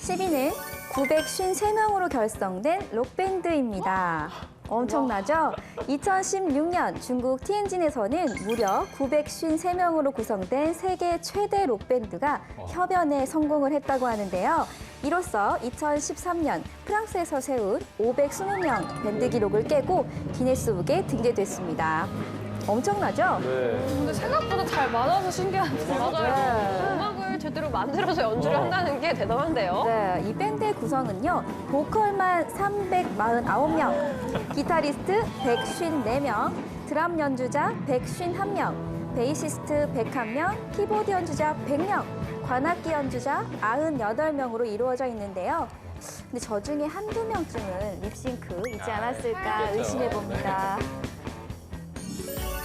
10위는 953명으로 결성된 록밴드입니다. 엄청나죠? 2016년 중국 티엔진에서는 무려 953명으로 구성된 세계 최대 록밴드가 협연에 성공을 했다고 하는데요. 이로써 2013년 프랑스에서 세운 520명 밴드 기록을 깨고 기네스북에 등재됐습니다. 엄청나죠? 근데 생각보다 잘 맞아서 신기한데. 맞아요. 음악을 제대로 만들어서 연주를 한다는 게 대단한데요. 네, 이 밴드의 구성은요. 보컬만 349명, 기타리스트 154명, 드럼 연주자 151명, 베이시스트 101명, 키보드 연주자 100명, 관악기 연주자 98명으로 이루어져 있는데요. 근데 저 중에 한두 명쯤은 립싱크 있지 않았을까 의심해봅니다.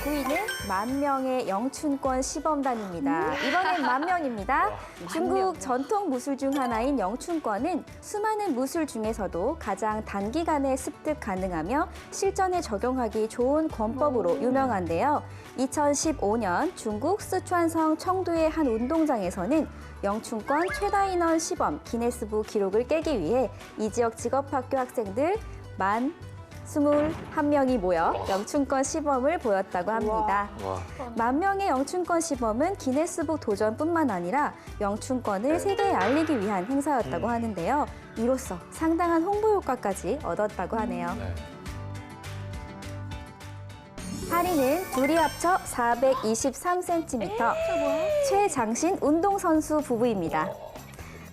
9위는 만명의 영춘권 시범단입니다. 이번엔 만명입니다. 중국 전통 무술 중 하나인 영춘권은 수많은 무술 중에서도 가장 단기간에 습득 가능하며 실전에 적용하기 좋은 권법으로 유명한데요. 2015년 중국 스촨성 청두의 한 운동장에서는 영춘권 최다 인원 시범 기네스북 기록을 깨기 위해 이 지역 직업학교 학생들 21명이 모여 영춘권 시범을 보였다고 합니다. 만 명의 영춘권 시범은 기네스북 도전뿐만 아니라 영춘권을 세계에 알리기 위한 행사였다고 하는데요. 이로써 상당한 홍보 효과까지 얻었다고 하네요. 8위는 둘이 합쳐 423cm, 최장신 운동선수 부부입니다.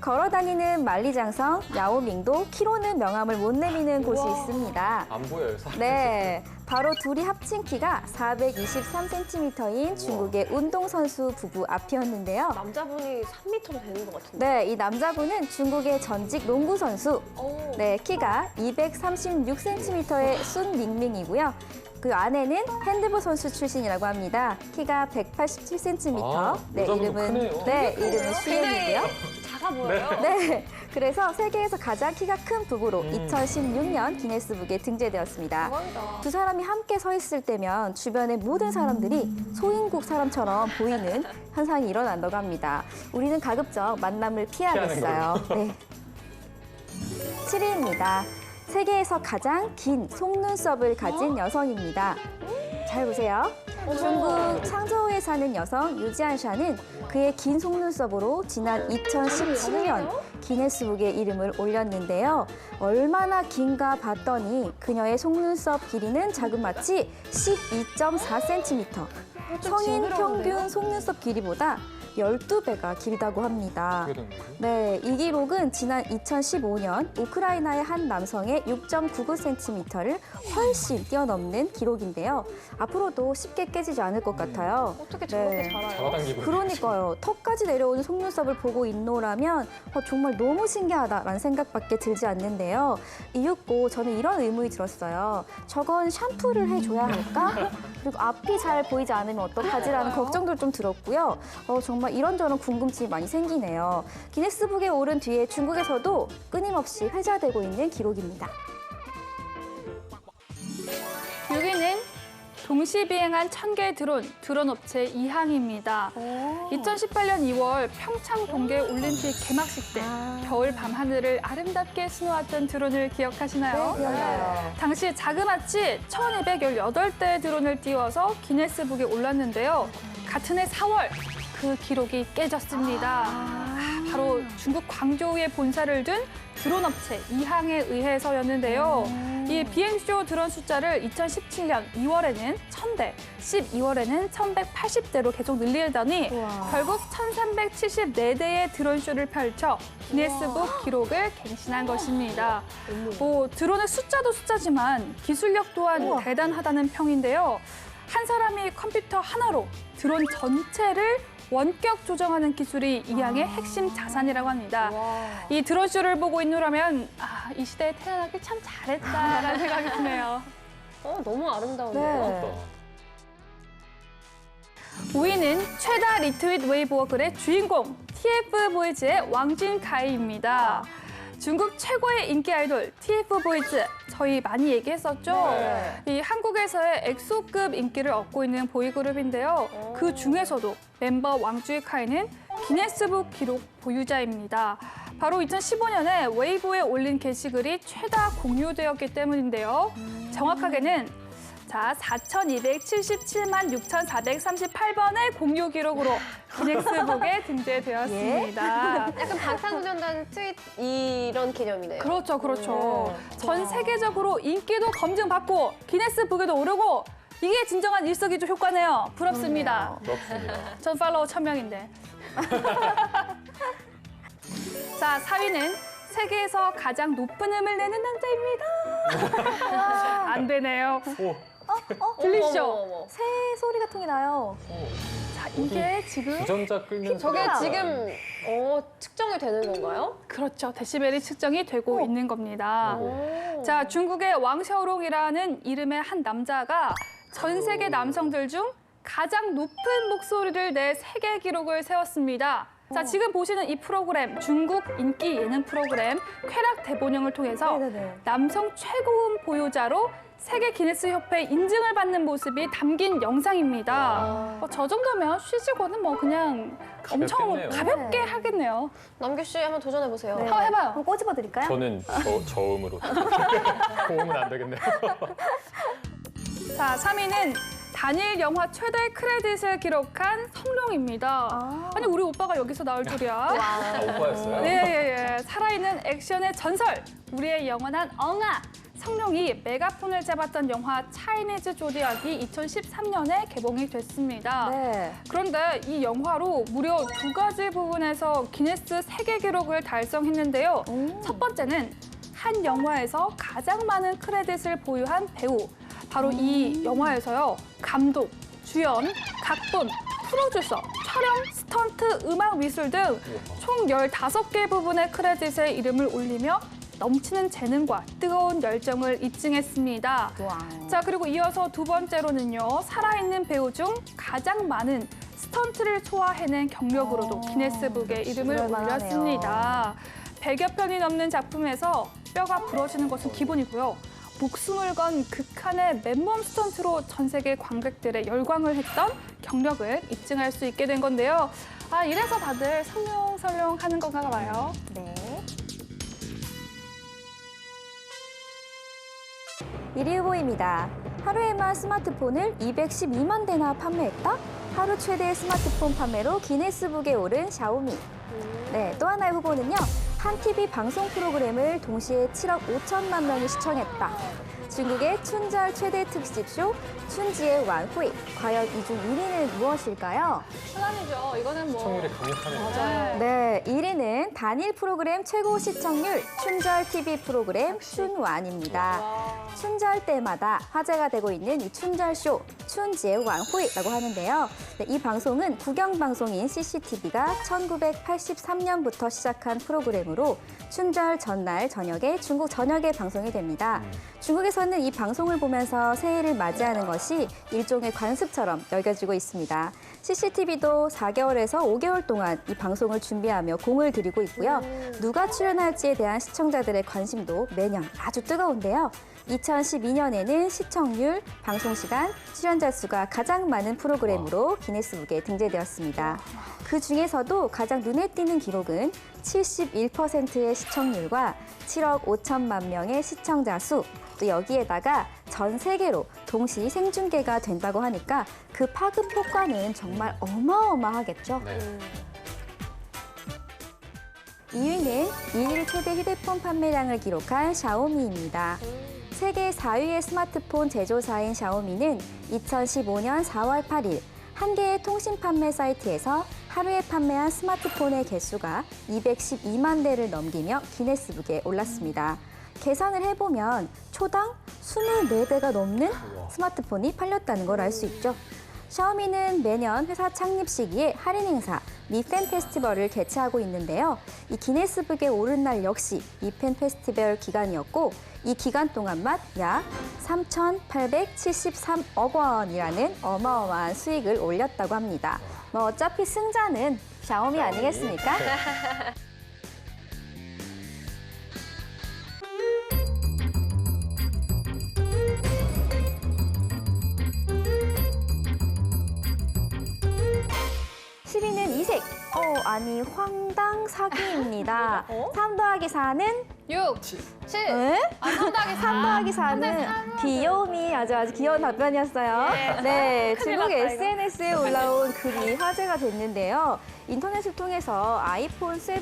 걸어다니는 만리장성 야오밍도 키로는 명함을 못 내미는 곳이 있습니다. 안 보여요. 네, 바로 둘이 합친 키가 423cm인 중국의 운동선수 부부 앞이었는데요. 남자분이 3m도 되는 것 같은데. 네, 이 남자분은 중국의 전직 농구 선수. 네, 키가 236cm의 순밍밍이고요. 그 아내는 핸드볼 선수 출신이라고 합니다. 키가 187cm. 네, 이름은 슈엔이고요. 작아 보여요. 네, 그래서 세계에서 가장 키가 큰 부부로 2016년 기네스북에 등재되었습니다. 대박이다. 두 사람이 함께 서 있을 때면 주변의 모든 사람들이 소인국 사람처럼 보이는 현상이 일어난다고 합니다. 우리는 가급적 만남을 피하겠어요. 네. 7위입니다. 세계에서 가장 긴 속눈썹을 가진 여성입니다. 잘 보세요. 중국 창저우에 사는 여성 유지안샤는 그의 긴 속눈썹으로 지난 2017년 기네스북에 이름을 올렸는데요. 얼마나 긴가 봤더니 그녀의 속눈썹 길이는 자그마치 12.4cm. 성인 평균 속눈썹 길이보다 12배가 길다고 합니다. 네, 이 기록은 지난 2015년 우크라이나의 한 남성의 6.99cm를 훨씬 뛰어넘는 기록인데요. 앞으로도 쉽게 깨지지 않을 것 같아요. 어떻게 저렇게 잘해요? 잡아당기고. 그러니까요. 턱까지 내려오는 속눈썹을 보고 있노라면 정말 너무 신기하다라는 생각밖에 들지 않는데요. 이윽고 저는 이런 의문이 들었어요. 저건 샴푸를 해줘야 할까? 그리고 앞이 잘 보이지 않으면 어떡하지라는 걱정도 좀 들었고요. 정말 이런저런 궁금증이 많이 생기네요. 기네스북에 오른 뒤에 중국에서도 끊임없이 회자되고 있는 기록입니다. 6위는 동시 비행한 1000개의 드론 업체 이항입니다. 2018년 2월 평창 동계 올림픽 개막식 때 겨울 밤하늘을 아름답게 수놓았던 드론을 기억하시나요? 네, 기억나요. 당시 자그마치 1218대의 드론을 띄워서 기네스북에 올랐는데요. 같은 해 4월 그 기록이 깨졌습니다. 바로 중국 광저우에 본사를 둔 드론 업체 이항에 의해서였는데요. 이 비행쇼 드론 숫자를 2017년 2월에는 1000대, 12월에는 1180대로 계속 늘리더니 결국 1374대의 드론쇼를 펼쳐 기네스북 기록을 갱신한 것입니다. 드론의 숫자도 숫자지만 기술력 또한 대단하다는 평인데요. 한 사람이 컴퓨터 하나로 드론 전체를 원격 조정하는 기술이 이항의 핵심 자산이라고 합니다. 이 드론쇼를 보고 있노라면 이 시대에 태어나길 참 잘했다라는 생각이 드네요. 너무 아름다운데요. 네. 5위는 최다 리트윗 웨이브어 글의 주인공 TF보이즈의 왕진카이입니다. 중국 최고의 인기 아이돌 TF보이즈 저희 많이 얘기했었죠. 이 한국에서의 엑소급 인기를 얻고 있는 보이그룹인데요. 그 중에서도 멤버 왕주이카이는 기네스북 기록 보유자입니다. 바로 2015년에 웨이보에 올린 게시글이 최다 공유되었기 때문인데요. 정확하게는 4,277만 6,438번의 공유 기록으로 기네스북에 등재되었습니다. 약간 방탄소년단 트윗 이런 개념이네요. 그렇죠, 그렇죠. 전 세계적으로 인기도 검증받고 기네스북에도 오르고 이게 진정한 일석이조 효과네요. 부럽습니다. 부럽습니다. 전 팔로워 1,000명인데. 자, 4위는 세계에서 가장 높은 음을 내는 남자입니다. 안 되네요. 오, 들리시죠? 어머. 새 소리가 통이 나요. 자, 이게 지금 주전자 끓는 저게 소리가 지금 측정이 되는 건가요? 그렇죠. 데시벨이 측정이 되고 있는 겁니다. 오. 자, 중국의 왕샤오롱이라는 이름의 한 남자가 전 세계 남성들 중 가장 높은 목소리를 내 세계 기록을 세웠습니다. 자, 지금 보시는 이 프로그램, 중국 인기 예능 프로그램 쾌락 대본영을 통해서 네네네. 남성 최고음 보유자로 세계 기네스 협회 인증을 받는 모습이 담긴 영상입니다. 저 정도면 쉬지고는 뭐 그냥 엄청 가볍겠네요. 가볍게 하겠네요. 남규 씨 한번 도전해 보세요. 네. 한번 해봐요. 한번 꼬집어 드릴까요? 저는 저음으로. 고음은 안 되겠네요. 자, 3위는 단일 영화 최대 크레딧을 기록한 성룡입니다. 아니, 우리 오빠가 여기서 나올 줄이야. 아, 오빠였어요? 네, 살아있는 액션의 전설, 우리의 영원한 엉아. 성룡이 메가폰을 잡았던 영화 차이니즈 조디악이 2013년에 개봉이 됐습니다. 네. 그런데 이 영화로 무려 2가지 부분에서 기네스 세계 기록을 달성했는데요. 첫 번째는 한 영화에서 가장 많은 크레딧을 보유한 배우. 바로 이 영화에서요. 감독, 주연, 각본, 프로듀서, 촬영, 스턴트, 음악 미술 등 총 15개 부분의 크레딧에 이름을 올리며 넘치는 재능과 뜨거운 열정을 입증했습니다. 와우. 자, 그리고 이어서 두 번째로는요. 살아있는 배우 중 가장 많은 스턴트를 소화해낸 경력으로도 기네스북에 이름을 그럴만하네요. 올렸습니다. 100여 편이 넘는 작품에서 뼈가 부러지는 것은 기본이고요. 목숨을 건 극한의 맨몸 스턴트로 전 세계 관객들의 열광을 했던 경력을 입증할 수 있게 된 건데요. 아, 이래서 다들 설렁설렁 하는 건가 봐요. 네. 1위 후보입니다. 하루에만 스마트폰을 212만 대나 판매했다? 하루 최대 스마트폰 판매로 기네스북에 오른 샤오미. 네, 또 하나의 후보는요. 한 TV 방송 프로그램을 동시에 7억 5천만 명이 시청했다. 중국의 춘절 최대 특집쇼 춘지의 완후이. 과연 이 중 1위는 무엇일까요? 사람이죠. 이거는 뭐. 시청률이 강력하네요. 맞아요. 네, 1위는 단일 프로그램 최고 시청률 춘절 TV 프로그램 춘완입니다. 춘절 때마다 화제가 되고 있는 이 춘절쇼 춘지의 완후이라고 하는데요. 네, 이 방송은 국영방송인 CCTV가 1983년부터 시작한 프로그램으로 춘절 전날 저녁에 중국 전역에 방송이 됩니다. 중국에서는 이 방송을 보면서 새해를 맞이하는 것이 일종의 관습처럼 여겨지고 있습니다. CCTV도 4개월에서 5개월 동안 이 방송을 준비하며 공을 들이고 있고요. 누가 출연할지에 대한 시청자들의 관심도 매년 아주 뜨거운데요. 2012년에는 시청률, 방송 시간, 출연자 수가 가장 많은 프로그램으로 기네스북에 등재되었습니다. 그 중에서도 가장 눈에 띄는 기록은 71%의 시청률과 7억 5천만 명의 시청자 수, 또 여기에다가 전 세계로 동시 생중계가 된다고 하니까 그 파급 효과는 정말 어마어마하겠죠. 네. 2위는 일일 최대 휴대폰 판매량을 기록한 샤오미입니다. 세계 4위의 스마트폰 제조사인 샤오미는 2015년 4월 8일 한 개의 통신 판매 사이트에서 하루에 판매한 스마트폰의 개수가 212만 대를 넘기며 기네스북에 올랐습니다. 계산을 해보면 초당 24대가 넘는 스마트폰이 팔렸다는 걸 알 수 있죠. 샤오미는 매년 회사 창립 시기에 할인 행사, 미팬 페스티벌을 개최하고 있는데요. 이 기네스북에 오른 날 역시 미팬 페스티벌 기간이었고 이 기간 동안만 약 3,873억 원이라는 어마어마한 수익을 올렸다고 합니다. 뭐 어차피 승자는 샤오미 아니겠습니까? 아니 황당 사기입니다. 3 더하기 4는 6, 7. 네? 3 더하기 3 더하기 4는 귀요미 아주 귀여운 답변이었어요. 네, 중국 났다, 이거. SNS에 올라온 글이 화제가 됐는데요. 인터넷을 통해서 아이폰 7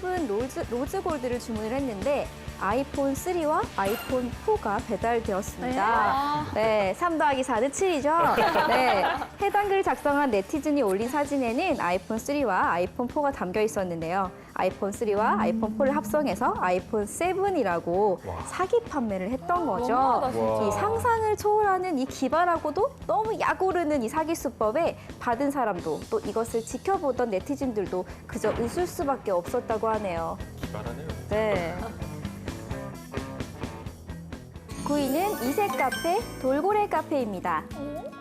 로즈 골드를 주문을 했는데 아이폰 3와 아이폰 4가 배달되었습니다. 네, 3 더하기 4는 7이죠. 네, 해당 글을 작성한 네티즌이 올린 사진에는 아이폰 3와 아이폰 4가 담겨 있었는데요. 아이폰 3와 아이폰 4를 합성해서 아이폰 7이라고 사기 판매를 했던 거죠. 와. 이 상상을 초월하는 이 기발하고도 너무 약 오르는 이 사기 수법에 받은 사람도 또 이것을 지켜보던 네티즌들도 그저 웃을 수밖에 없었다고 하네요. 기발하네요. 네. 9위는 이색 카페 돌고래 카페입니다.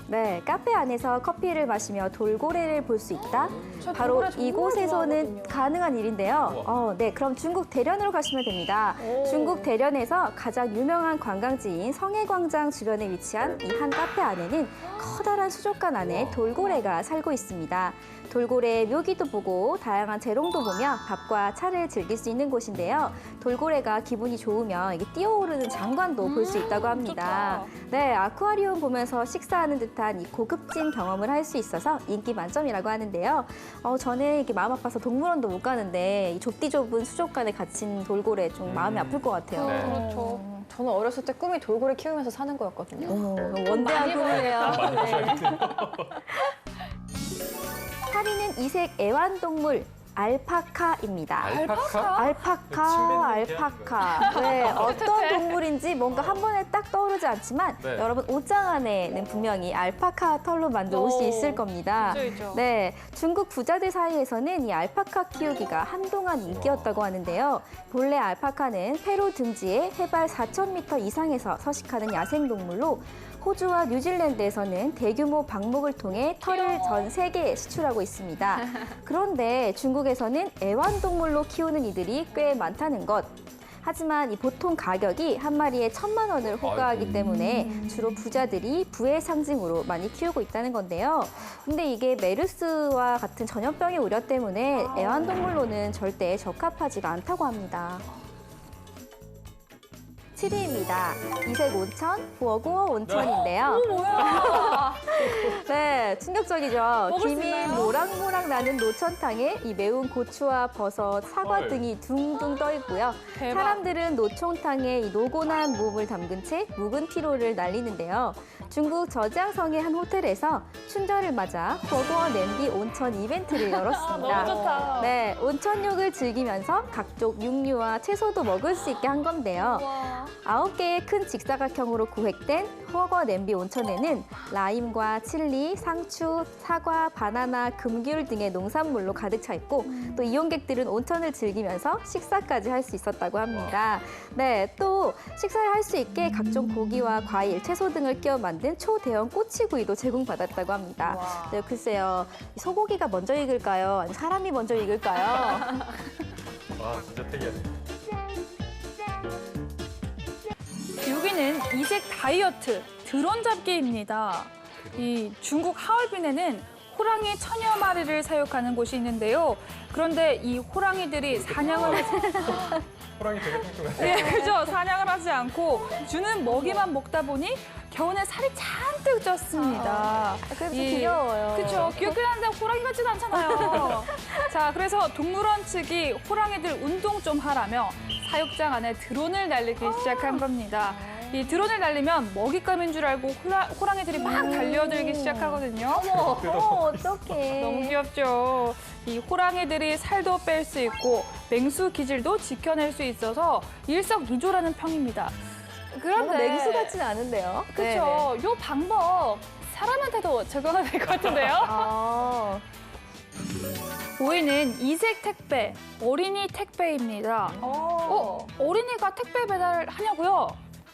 네, 카페 안에서 커피를 마시며 돌고래를 볼 수 있다. 바로 돌고래 정말 이곳에서는 좋아하거든요. 가능한 일인데요. 네, 그럼 중국 대련으로 가시면 됩니다. 중국 대련에서 가장 유명한 관광지인 성해광장 주변에 위치한 이 한 카페 안에는 커다란 수족관 안에 돌고래가 살고 있습니다. 돌고래의 묘기도 보고 다양한 재롱도 보며 밥과 차를 즐길 수 있는 곳인데요. 돌고래가 기분이 좋으면 이게 뛰어오르는 장관도 볼 수 있다고 합니다. 네, 아쿠아리움 보면서 식사하는 듯한 이 고급진 경험을 할 수 있어서 인기 만점이라고 하는데요. 저는 이렇게 마음 아파서 동물원도 못 가는데 이 좁디 좁은 수족관에 갇힌 돌고래 좀 마음이 아플 것 같아요. 네. 그렇죠. 저는 어렸을 때 꿈이 돌고래 키우면서 사는 거였거든요. 원대한 꿈이에요. 많이 보셔야겠네요. 8위는 이색 애완동물 알파카입니다. 알파카? 알파카. 네, 어떤 동물인지 뭔가 한 번에 딱 떠오르지 않지만 네. 여러분 옷장 안에는 분명히 알파카 털로 만든 옷이 있을 겁니다. 있죠. 네, 중국 부자들 사이에서는 이 알파카 키우기가 한동안 인기였다고 하는데요. 본래 알파카는 페루 등지에 해발 4,000m 이상에서 서식하는 야생동물로 호주와 뉴질랜드에서는 대규모 방목을 통해 털을 전 세계에 수출하고 있습니다. 그런데 중국에서는 애완동물로 키우는 이들이 꽤 많다는 것. 하지만 이 보통 가격이 한 마리에 1,000만 원을 호가하기 아이고. 때문에 주로 부자들이 부의 상징으로 많이 키우고 있다는 건데요. 근데 이게 메르스와 같은 전염병의 우려 때문에 애완동물로는 절대 적합하지가 않다고 합니다. 7위입니다. 이색 온천, 버거 온천인데요. 뭐야? 네, 충격적이죠. 먹을 수 김이 있나요? 모락모락 나는 노천탕에 이 매운 고추와 버섯, 사과 헐. 등이 둥둥 떠 있고요. 대박. 사람들은 노총탕에 이 노곤한 몸을 담근 채 묵은 피로를 날리는데요. 중국 저지앙성의 한 호텔에서 춘절을 맞아 버거 냄비 온천 이벤트를 열었습니다. 너무 좋다. 네, 온천욕을 즐기면서 각종 육류와 채소도 먹을 수 있게 한 건데요. 9개의 큰 직사각형으로 구획된 허거 냄비 온천에는 라임과 칠리, 상추, 사과, 바나나, 금귤 등의 농산물로 가득 차 있고 또 이용객들은 온천을 즐기면서 식사까지 할 수 있었다고 합니다. 네, 또 식사를 할 수 있게 각종 고기와 과일, 채소 등을 끼워 만든 초대형 꼬치구이도 제공받았다고 합니다. 네, 글쎄요, 소고기가 먼저 익을까요? 아니면 사람이 먼저 익을까요? 와, 진짜 특이하네. 6위는 이색 다이어트 드론 잡기입니다. 이 중국 하얼빈에는 호랑이 천여 마리를 사육하는 곳이 있는데요. 그런데 이 호랑이들이 사냥을 하지 호랑이 되게 뚱뚱하네. 네, 그죠? 사냥을 하지 않고 주는 먹이만 먹다 보니 겨우내 살이 잔뜩 쪘습니다. 그래서 귀여워요. 그렇죠. 귀엽긴 한데 호랑이 같진 않잖아요. 자, 그래서 동물원 측이 호랑이들 운동 좀 하라며 사육장 안에 드론을 날리기 시작한 겁니다. 이 드론을 날리면 먹잇감인 줄 알고 호랑이들이 막 달려들기 시작하거든요. 어떡해. 너무 귀엽죠. 이 호랑이들이 살도 뺄 수 있고 맹수 기질도 지켜낼 수 있어서 일석이조라는 평입니다. 그런데 맹수 같지는 않은데요. 그렇죠. 이 방법 사람한테도 적용이 될 것 같은데요. 아, 5위는 이색 택배, 어린이 택배입니다. 어린이가 택배 배달을 하냐고요?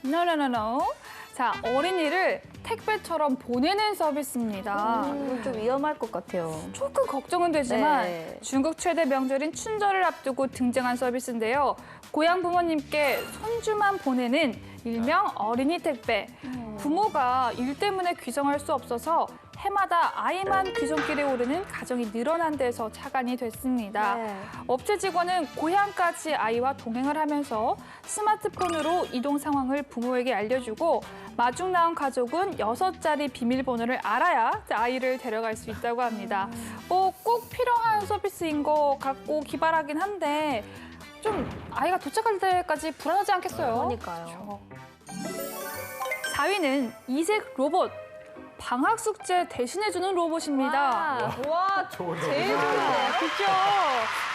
No. 자, 어린이를 택배처럼 보내는 서비스입니다. 이건 좀 위험할 것 같아요. 조금 걱정은 되지만 네. 중국 최대 명절인 춘절을 앞두고 등장한 서비스인데요. 고향 부모님께 손주만 보내는 일명 어린이 택배. 부모가 일 때문에 귀성할 수 없어서 해마다 아이만 귀성길에 오르는 가정이 늘어난 데서 착안이 됐습니다. 네. 업체 직원은 고향까지 아이와 동행을 하면서 스마트폰으로 이동 상황을 부모에게 알려주고 마중 나온 가족은 6자리 비밀번호를 알아야 아이를 데려갈 수 있다고 합니다. 꼭 필요한 서비스인 것 같고 기발하긴 한데 좀 아이가 도착할 때까지 불안하지 않겠어요? 그러니까요. 4위는 이색 로봇. 방학 숙제 대신해주는 로봇입니다. 와, 좋은데. 제일 좋은데요? 그죠?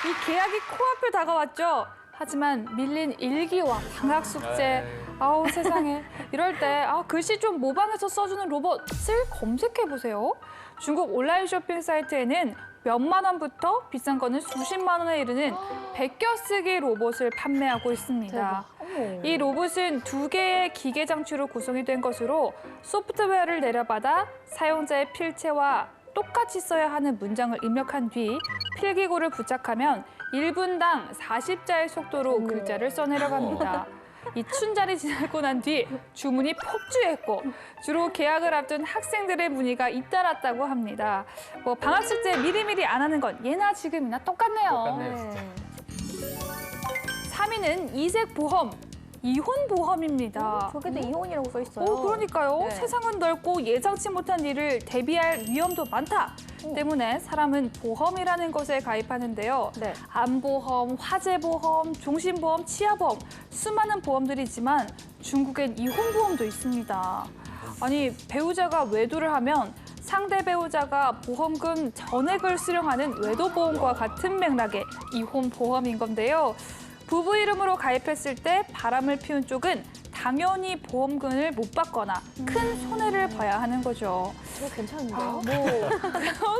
이 계약이 코앞에 다가왔죠. 하지만 밀린 일기와 방학 숙제, 아우 세상에. 이럴 때 글씨 좀 모방해서 써주는 로봇을 검색해보세요. 중국 온라인 쇼핑 사이트에는 몇만 원부터 비싼 거는 수십만 원에 이르는 베껴쓰기 로봇을 판매하고 있습니다. 이 로봇은 2개의 기계 장치로 구성이 된 것으로 소프트웨어를 내려받아 사용자의 필체와 똑같이 써야 하는 문장을 입력한 뒤 필기구를 부착하면 1분당 40자의 속도로 글자를 써내려갑니다. 이 춘자리 지나고 난 뒤 주문이 폭주했고 주로 개학을 앞둔 학생들의 문의가 잇따랐다고 합니다. 뭐 방학 숙제 미리미리 안 하는 건 예나 지금이나 똑같네요. 똑같네요, 진짜. 3위는 이색 보험, 이혼 보험입니다. 저기도 이혼이라고 써 있어요. 그러니까요. 네. 세상은 넓고 예상치 못한 일을 대비할 위험도 많다. 때문에 사람은 보험이라는 것에 가입하는데요. 네. 암보험, 화재보험, 종신보험, 치아보험 수많은 보험들이지만 중국엔 이혼보험도 있습니다. 아니 배우자가 외도를 하면 상대 배우자가 보험금 전액을 수령하는 외도보험과 같은 맥락의 이혼보험인 건데요. 부부 이름으로 가입했을 때 바람을 피운 쪽은 당연히 보험금을 못 받거나 큰 손해를 봐야 하는 거죠. 이거 괜찮은데요?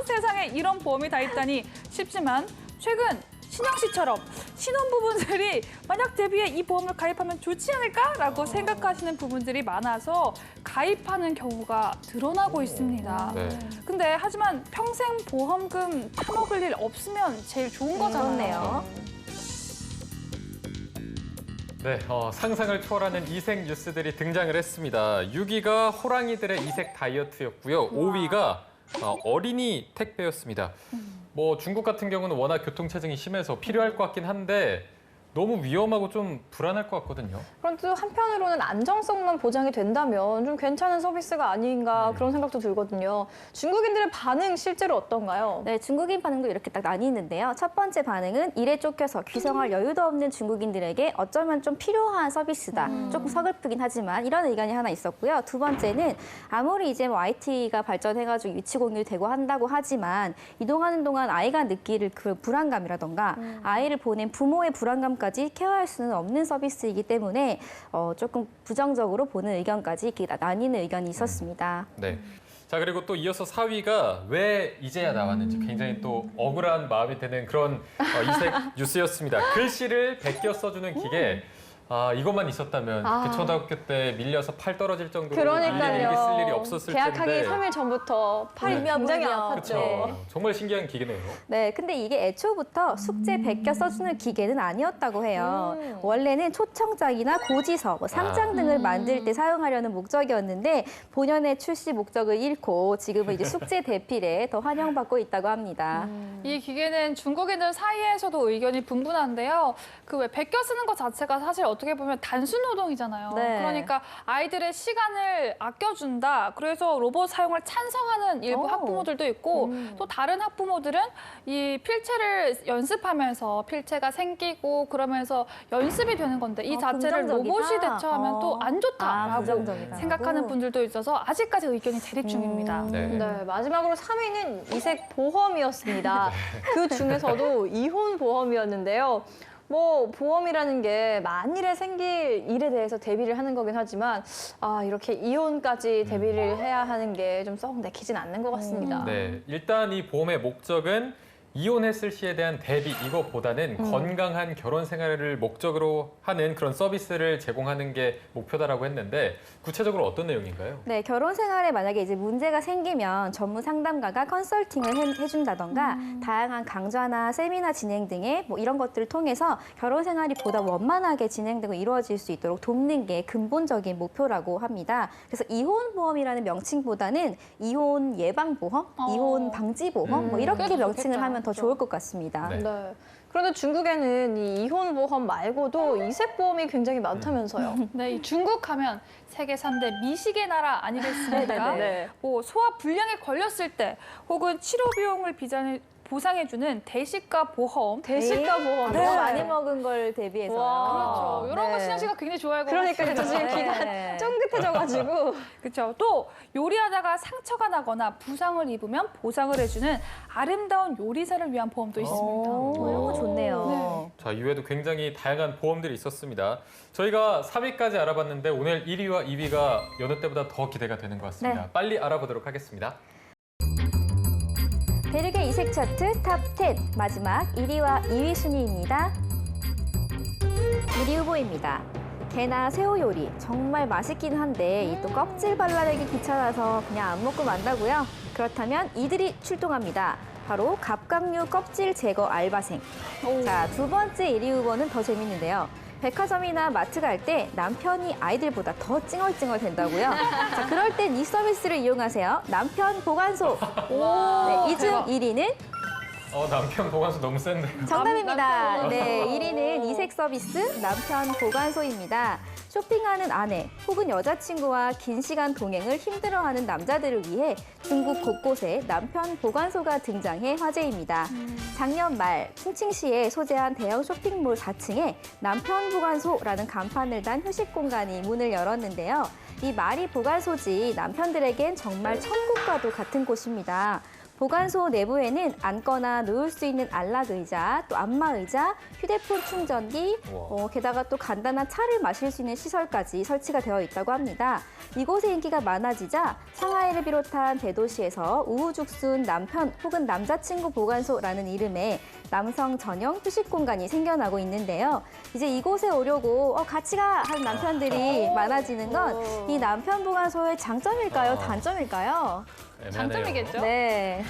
세상에 이런 보험이 다 있다니 싶지만 최근 신영 씨처럼 신혼부부들이 만약 데뷔해 이 보험을 가입하면 좋지 않을까라고 생각하시는 부분들이 많아서 가입하는 경우가 드러나고 있습니다. 네. 근데 하지만 평생 보험금 타먹을 일 없으면 제일 좋은 거잖아요. 그렇네요. 네, 상상을 초월하는 이색 뉴스들이 등장을 했습니다. 6위가 호랑이들의 이색 다이어트였고요. 5위가 어린이 택배였습니다. 뭐 중국 같은 경우는 워낙 교통체증이 심해서 필요할 것 같긴 한데 너무 위험하고 좀 불안할 것 같거든요. 그럼 또 한편으로는 안정성만 보장이 된다면 좀 괜찮은 서비스가 아닌가 그런 생각도 들거든요. 중국인들의 반응 실제로 어떤가요? 네, 중국인 반응도 이렇게 딱 나뉘는데요. 첫 번째 반응은 일에 쫓겨서 귀성할 여유도 없는 중국인들에게 어쩌면 좀 필요한 서비스다. 조금 서글프긴 하지만 이런 의견이 하나 있었고요. 두 번째는 아무리 이제 뭐 IT가 발전해가지고 위치 공유를 되고 한다고 하지만 이동하는 동안 아이가 느낄 그 불안감이라던가 아이를 보낸 부모의 불안감까지 케어할 수는 없는 서비스이기 때문에 조금 부정적으로 보는 의견까지 이렇게 나뉘는 의견이 있었습니다. 네. 자, 그리고 또 이어서 4위가 왜 이제야 나왔는지 굉장히 또 억울한 마음이 드는 그런 이색 뉴스였습니다. 글씨를 베껴 써주는 기계. 이것만 있었다면 그 초등학교 때 밀려서 팔 떨어질 정도로 일일이 쓸 일이 그러니까요. 없었을 계약하기 텐데. 3일 전부터 팔이 네. 굉장히 아프면. 아팠죠. 그렇죠. 정말 신기한 기계네요. 네, 근데 이게 애초부터 숙제 베껴 써주는 기계는 아니었다고 해요. 원래는 초청장이나 고지서, 상장 등을 만들 때 사용하려는 목적이었는데 본연의 출시 목적을 잃고 지금은 이제 숙제 대필에 더 환영받고 있다고 합니다. 이 기계는 중국인들 사이에서도 의견이 분분한데요. 그 왜 베껴 쓰는 것 자체가 사실 어떻게 보면 단순 노동이잖아요. 네. 그러니까 아이들의 시간을 아껴준다. 그래서 로봇 사용을 찬성하는 일부 오. 학부모들도 있고 또 다른 학부모들은 이 필체를 연습하면서 필체가 생기고 그러면서 연습이 되는 건데 이 자체를 긍정적이다. 로봇이 대처하면 또 안 좋다라고 부정적이다. 생각하는 분들도 있어서 아직까지 의견이 대립 중입니다. 네. 네, 마지막으로 3위는 이색 보험이었습니다. 그 중에서도 이혼 보험이었는데요. 뭐 보험이라는 게 만일에 생길 일에 대해서 대비를 하는 거긴 하지만 이렇게 이혼까지 대비를 해야 하는 게 좀 썩 내키진 않는 것 같습니다. 네, 일단 이 보험의 목적은 이혼했을 시에 대한 대비 이거보다는 건강한 결혼 생활을 목적으로 하는 그런 서비스를 제공하는 게 목표다라고 했는데 구체적으로 어떤 내용인가요? 네, 결혼 생활에 만약에 이제 문제가 생기면 전문 상담가가 컨설팅을 해준다던가 다양한 강좌나 세미나 진행 등의 뭐 이런 것들을 통해서 결혼 생활이 보다 원만하게 진행되고 이루어질 수 있도록 돕는 게 근본적인 목표라고 합니다. 그래서 이혼보험이라는 명칭보다는 이혼 예방보험, 이혼 방지보험 뭐 이렇게 그래도 명칭을 좋겠다. 하면 더 좋을 것 같습니다. 네. 네. 그런데 중국에는 이 이혼 보험 말고도 이색 보험이 굉장히 많다면서요. 네, 이 중국 하면 세계 3대 미식의 나라 아니겠습니까? 네. 뭐 소아 불량에 걸렸을 때 혹은 치료 비용을 보상해주는 대시가 보험. 대시가 보험. 너무 많이 먹은 걸 대비해서요. 와. 그렇죠. 이런 거 네. 신영 씨가 굉장히 좋아할 것 그러니까 같아요. 저 지금 귀가 네. 쫑긋해져가지고. 그렇죠. 또 요리하다가 상처가 나거나 부상을 입으면 보상을 해주는 아름다운 요리사를 위한 보험도 있습니다. 오, 이런 거 좋네요. 네. 자, 이외에도 굉장히 다양한 보험들이 있었습니다. 저희가 3위까지 알아봤는데 오늘 1위와 2위가 여느 때보다 더 기대가 되는 것 같습니다. 네. 빨리 알아보도록 하겠습니다. 대륙의 이색 차트 탑 10 마지막 1위와 2위 순위입니다. 1위 후보입니다. 게나 새우 요리 정말 맛있긴 한데 이 또 껍질 발라내기 귀찮아서 그냥 안 먹고 만다고요? 그렇다면 이들이 출동합니다. 바로 갑각류 껍질 제거 알바생. 자, 두 번째 1위 후보는 더 재밌는데요. 백화점이나 마트 갈 때 남편이 아이들보다 더 찡얼찡얼 된다고요? 자, 그럴 땐 이 서비스를 이용하세요. 남편 보관소. 네, 이중 1위는 남편 보관소 너무 센데요. 정답입니다. 네, 1위는 이색 서비스 남편 보관소입니다. 쇼핑하는 아내 혹은 여자친구와 긴 시간 동행을 힘들어하는 남자들을 위해 중국 곳곳에 남편 보관소가 등장해 화제입니다. 작년 말 충칭시에 소재한 대형 쇼핑몰 4층에 남편 보관소라는 간판을 단 휴식 공간이 문을 열었는데요. 이 말이 보관소지 남편들에겐 정말 천국과도 같은 곳입니다. 보관소 내부에는 앉거나 누울 수 있는 안락의자, 또 안마의자, 휴대폰 충전기, 게다가 또 간단한 차를 마실 수 있는 시설까지 설치가 되어 있다고 합니다. 이곳의 인기가 많아지자 상하이를 비롯한 대도시에서 우후죽순 남편 혹은 남자친구 보관소라는 이름의 남성 전용 휴식 공간이 생겨나고 있는데요. 이제 이곳에 오려고 같이 가 하는 남편들이 많아지는 건 이 남편 보관소의 장점일까요? 단점일까요? 장점이겠죠? 네.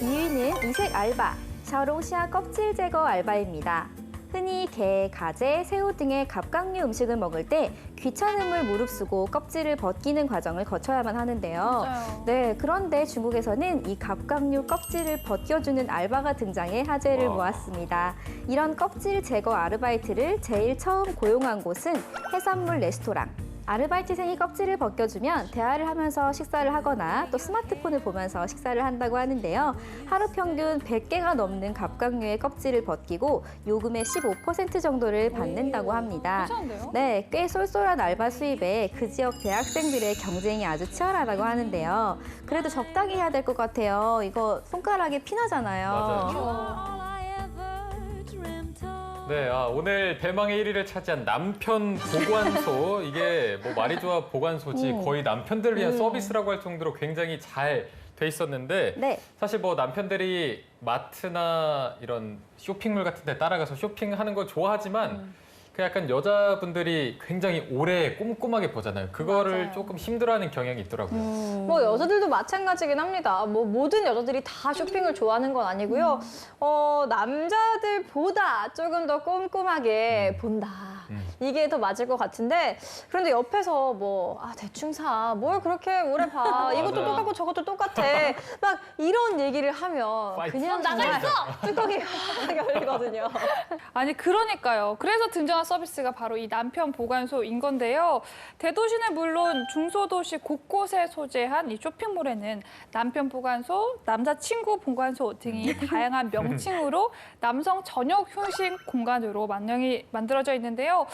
2위는 이색 알바, 샤오롱시아 껍질 제거 알바입니다. 흔히 게, 가재, 새우 등의 갑각류 음식을 먹을 때 귀찮음을 무릅쓰고 껍질을 벗기는 과정을 거쳐야만 하는데요. 맞아요. 네, 그런데 중국에서는 이 갑각류 껍질을 벗겨주는 알바가 등장해 화제를 모았습니다. 이런 껍질 제거 아르바이트를 제일 처음 고용한 곳은 해산물 레스토랑. 아르바이트생이 껍질을 벗겨주면 대화를 하면서 식사를 하거나 또 스마트폰을 보면서 식사를 한다고 하는데요. 하루 평균 100개가 넘는 갑각류의 껍질을 벗기고 요금의 15% 정도를 받는다고 합니다. 괜찮은데요? 네, 꽤 쏠쏠한 알바 수입에 그 지역 대학생들의 경쟁이 아주 치열하다고 하는데요. 그래도 적당히 해야 될 것 같아요. 이거 손가락에 피나잖아요. 맞아요. 네, 오늘 대망의 1위를 차지한 남편 보관소. 이게 뭐 말이 좋아 보관소지 거의 남편들을 위한 서비스라고 할 정도로 굉장히 잘 돼 있었는데 네. 사실 뭐 남편들이 마트나 이런 쇼핑몰 같은 데 따라가서 쇼핑하는 걸 좋아하지만 그 약간 여자분들이 굉장히 오래 꼼꼼하게 보잖아요. 그거를 맞아요. 조금 힘들어하는 경향이 있더라고요. 뭐 여자들도 마찬가지긴 합니다. 뭐 모든 여자들이 다 쇼핑을 좋아하는 건 아니고요. 남자들보다 조금 더 꼼꼼하게 본다. 이게 더 맞을 것 같은데 그런데 옆에서 뭐 대충 사. 뭘 그렇게 오래 봐. 이것도 맞아요. 똑같고 저것도 똑같아. 막 이런 얘기를 하면 파이트. 그냥 나가 있어. 뚜껑이 열리거든요. 아니 그러니까요. 그래서 등장한 서비스가 바로 이 남편 보관소인 건데요. 대도시는 물론 중소도시 곳곳에 소재한 이 쇼핑몰에는 남편 보관소, 남자친구 보관소 등이 다양한 명칭으로 남성 전용 휴식 공간으로 만들어져 있는데요.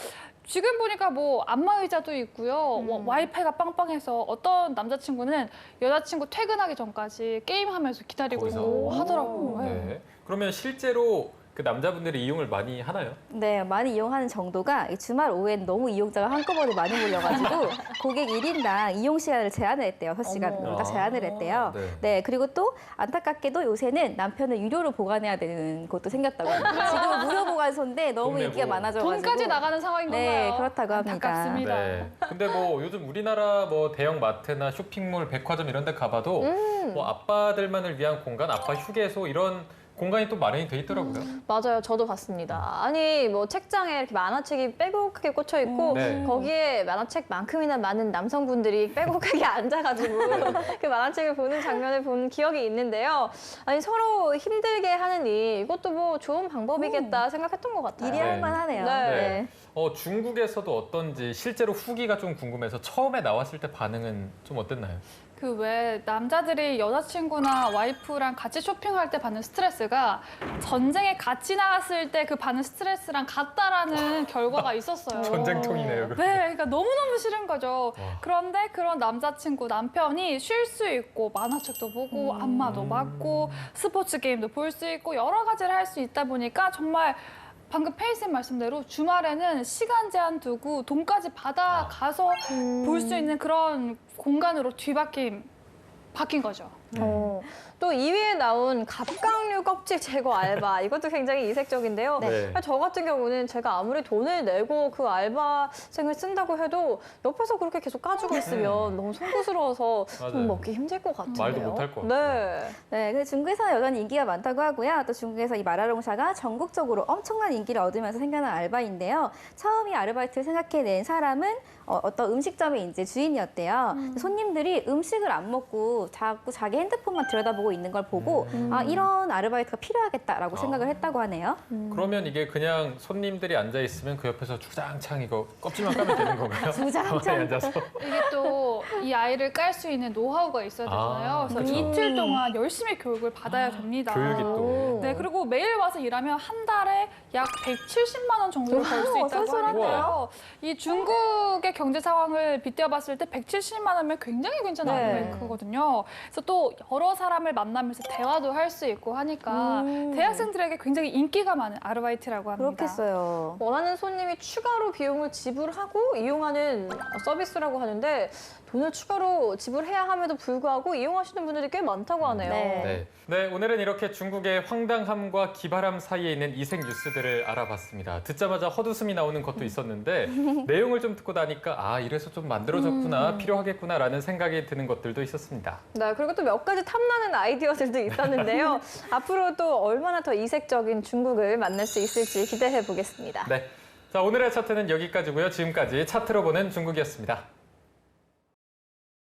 지금 보니까 뭐 안마의자도 있고요. 와이파이가 빵빵해서 어떤 남자친구는 여자친구 퇴근하기 전까지 게임하면서 기다리고 거기서? 있고 하더라고요. 네. 네. 그러면 실제로 그 남자분들이 이용을 많이 하나요? 네, 많이 이용하는 정도가 이 주말 오후엔 너무 이용자가 한꺼번에 많이 몰려가지고 고객 1인당 이용 시간을 제한을 했대요. 6시간 어머. 딱 제한을 했대요. 네. 네, 그리고 또 안타깝게도 요새는 남편을 유료로 보관해야 되는 곳도 생겼다고 합니다. 지금은 무료 보관소인데 너무 돈 내고. 인기가 많아져가지고 돈까지 나가는 상황인 네, 건가요? 그렇다고 합니다. 안타깝습니다. 네. 근데 뭐 요즘 우리나라 뭐 대형 마트나 쇼핑몰, 백화점 이런 데 가봐도 뭐 아빠들만을 위한 공간, 아빠 휴게소 이런 공간이 또 마련이 돼 있더라고요. 맞아요. 저도 봤습니다. 아니 뭐 책장에 이렇게 만화책이 빼곡하게 꽂혀 있고 네. 거기에 만화책만큼이나 많은 남성분들이 빼곡하게 앉아가지고 그 만화책을 보는 장면을 본 기억이 있는데요. 아니 서로 힘들게 하는 일 이것도 뭐 좋은 방법이겠다 생각했던 것 같아요. 일이 네. 할만하네요. 네. 중국에서도 어떤지 실제로 후기가 좀 궁금해서 처음에 나왔을 때 반응은 좀 어땠나요? 그 왜 남자들이 여자친구나 와이프랑 같이 쇼핑할 때 받는 스트레스가 전쟁에 같이 나갔을 때 그 받는 스트레스랑 같다라는 결과가 있었어요. 전쟁통이네요. 그거. 네, 그러니까 너무너무 싫은 거죠. 와. 그런데 그런 남자친구, 남편이 쉴 수 있고 만화책도 보고 안마도 받고 스포츠 게임도 볼 수 있고 여러 가지를 할 수 있다 보니까 정말 방금 페이쌤 말씀대로 주말에는 시간 제한 두고 돈까지 받아 가서 볼 수 있는 그런 공간으로 바뀐 거죠. 또 2위에 나온 갑각류 껍질 제거 알바 이것도 굉장히 이색적인데요. 네. 저 같은 경우는 제가 아무리 돈을 내고 그 알바생을 쓴다고 해도 옆에서 그렇게 계속 까주고 있으면 너무 송구스러워서 맞아요. 좀 먹기 힘들 것 같은데요. 말도 못할 것 같아요. 네. 네, 근데 중국에서는 여전히 인기가 많다고 하고요. 또 중국에서 이 마라롱샤가 전국적으로 엄청난 인기를 얻으면서 생겨난 알바인데요. 처음 이 아르바이트를 생각해낸 사람은 어떤 음식점의 이제 주인이었대요. 손님들이 음식을 안 먹고 자꾸 자기 핸드폰만 들여다보고 있는 걸 보고 아, 이런 아르바이트가 필요하겠다라고 생각을 했다고 하네요. 그러면 이게 그냥 손님들이 앉아 있으면 그 옆에서 주장창 이거 껍질만 까면 되는 건가요? 주장창. 가만히 앉아서. 이게 또 이 아이를 깔 수 있는 노하우가 있어야 되잖아요. 아, 그래서 그렇죠. 이틀 동안 열심히 교육을 받아야 됩니다. 교육이 또. 네, 그리고 매일 와서 일하면 한 달에 약 170만 원 정도 벌 수 있다고 쏠쏠한데요? 하니까요. 이 중국의 경제 상황을 빗대어봤을 때 170만 원이면 굉장히 괜찮은 네. 아르바이트거든요. 그래서 또 여러 사람을 만나면서 대화도 할 수 있고 하니까 대학생들에게 굉장히 인기가 많은 아르바이트라고 합니다. 그렇겠어요. 원하는 손님이 추가로 비용을 지불하고 이용하는 서비스라고 하는데 돈을 추가로 지불해야 함에도 불구하고 이용하시는 분들이 꽤 많다고 하네요. 네. 네, 오늘은 이렇게 중국의 황당함과 기발함 사이에 있는 이색 뉴스들을 알아봤습니다. 듣자마자 헛웃음이 나오는 것도 있었는데 내용을 좀 듣고 나니까 아, 이래서 좀 만들어졌구나, 필요하겠구나라는 생각이 드는 것들도 있었습니다. 네, 그리고 또 몇 가지 탐나는 아이디어들도 있었는데요. 앞으로 또 얼마나 더 이색적인 중국을 만날 수 있을지 기대해 보겠습니다. 네, 자 오늘의 차트는 여기까지고요. 지금까지 차트로 보는 중국이었습니다.